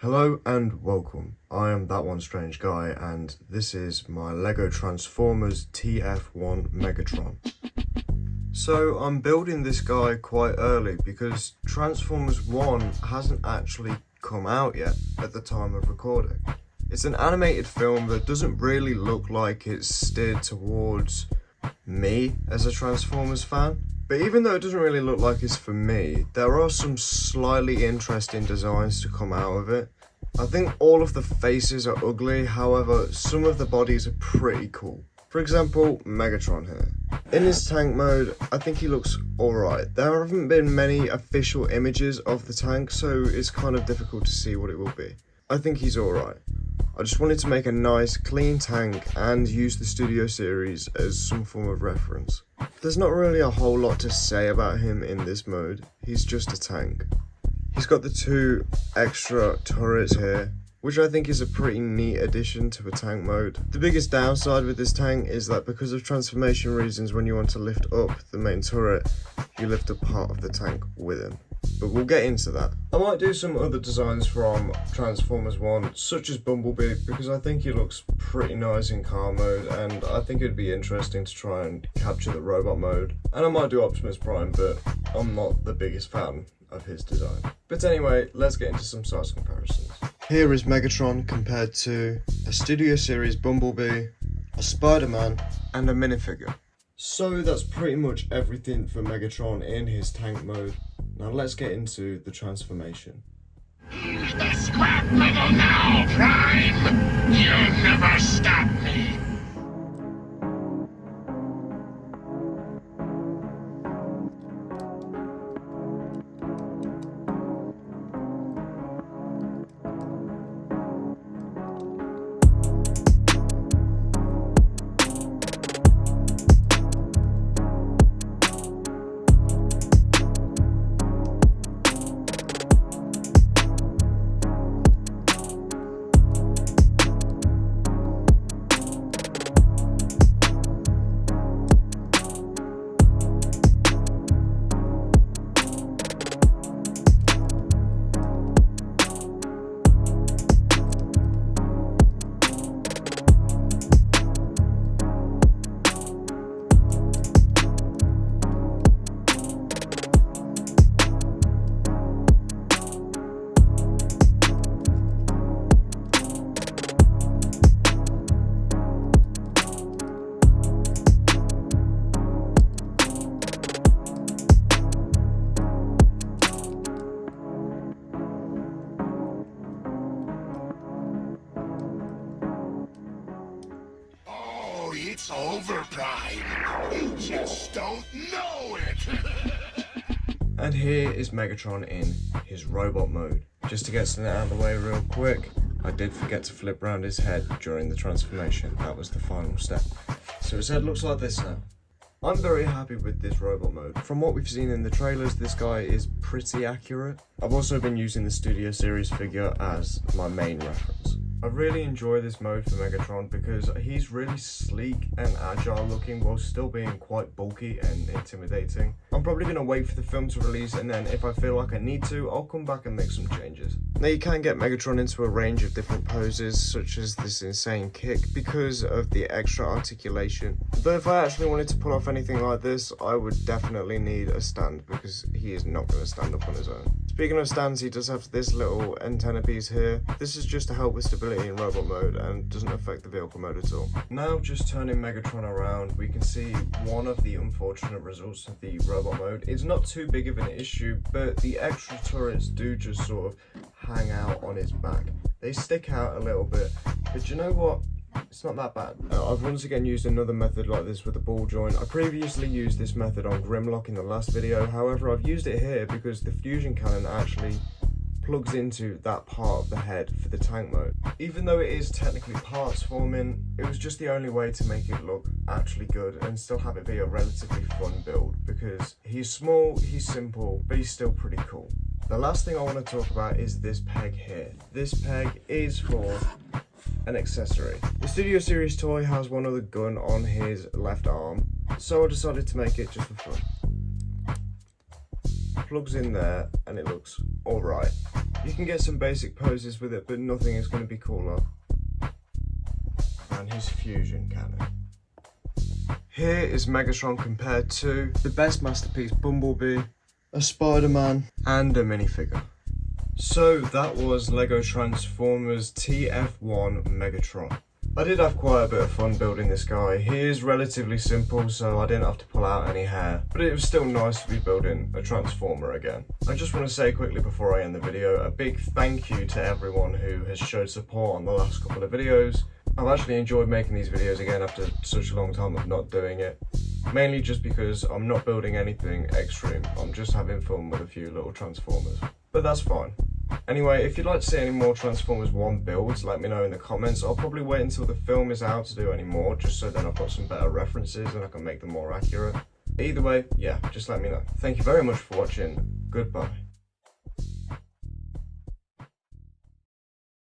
Hello and welcome. I am That One Strange Guy and this is my LEGO Transformers TF1 Megatron. So I'm building this guy quite early because Transformers 1 hasn't actually come out yet at the time of recording. It's an animated film that doesn't really look like it's steered towards me as a Transformers fan. But even though it doesn't really look like it's for me, there are some slightly interesting designs to come out of it. I think all of the faces are ugly, however, some of the bodies are pretty cool. For example, Megatron here. In his tank mode, I think he looks alright. There haven't been many official images of the tank, so it's kind of difficult to see what it will be. I think he's alright. I just wanted to make a nice, clean tank and use the Studio Series as some form of reference. There's not really a whole lot to say about him in this mode, he's just a tank. He's got the two extra turrets here, which I think is a pretty neat addition to a tank mode. The biggest downside with this tank is that because of transformation reasons, when you want to lift up the main turret, you lift up part of the tank with him. But we'll get into that. I might do some other designs from Transformers 1, such as Bumblebee, because I think he looks pretty nice in car mode, and I think it'd be interesting to try and capture the robot mode. And I might do Optimus Prime, but I'm not the biggest fan of his design. But anyway, let's get into some size comparisons. Here is Megatron compared to a Studio Series Bumblebee, a Spider-Man, and a minifigure. So that's pretty much everything for Megatron in his tank mode. Now let's get into the transformation. Use the scrap metal now, Prime! You'll never stop me! It's over, Prime. You just don't know it. And here is Megatron in his robot mode. Just to get something out of the way real quick, I did forget to flip round his head during the transformation. That was the final step. So his head looks like this now. I'm very happy with this robot mode. From what we've seen in the trailers, this guy is pretty accurate. I've also been using the Studio Series figure as my main reference. I really enjoy this mode for Megatron because he's really sleek and agile looking while still being quite bulky and intimidating. I'm probably going to wait for the film to release, and then if I feel like I need to, I'll come back and make some changes. Now you can get Megatron into a range of different poses, such as this insane kick, because of the extra articulation. But if I actually wanted to pull off anything like this, I would definitely need a stand because he is not going to stand up on his own. Speaking of stands, he does have this little antenna piece here. This is just to help with stability in robot mode and doesn't affect the vehicle mode at all. Now just turning Megatron around, we can see one of the unfortunate results of the robot mode. It's not too big of an issue, but the extra turrets do just sort of hang out on his back. They stick out a little bit, but you know what? It's not that bad. I've once again used another method like this with a ball joint. I previously used this method on Grimlock in the last video, however I've used it here because the fusion cannon actually plugs into that part of the head for the tank mode. Even though it is technically parts forming, it was just the only way to make it look actually good and still have it be a relatively fun build because he's small, he's simple, but he's still pretty cool. The last thing I want to talk about is this peg here. This peg is for an accessory. The Studio Series toy has one other gun on his left arm, so I decided to make it just for fun. Plugs in there and it looks alright. You can get some basic poses with it, but nothing is going to be cooler than his fusion cannon. Here is Megatron compared to the best masterpiece, Bumblebee, a Spider-Man, and a minifigure. So that was LEGO Transformers TF1 Megatron. I did have quite a bit of fun building this guy. He is relatively simple, so I didn't have to pull out any hair, but it was still nice to be building a Transformer again. I just want to say quickly before I end the video, a big thank you to everyone who has showed support on the last couple of videos. I've actually enjoyed making these videos again after such a long time of not doing it. Mainly just because I'm not building anything extreme, I'm just having fun with a few little Transformers. But that's fine. Anyway, if you'd like to see any more Transformers 1 builds, let me know in the comments. I'll probably wait until the film is out to do any more, just so then I've got some better references and I can make them more accurate. Either way, yeah, just let me know. Thank you very much for watching. Goodbye.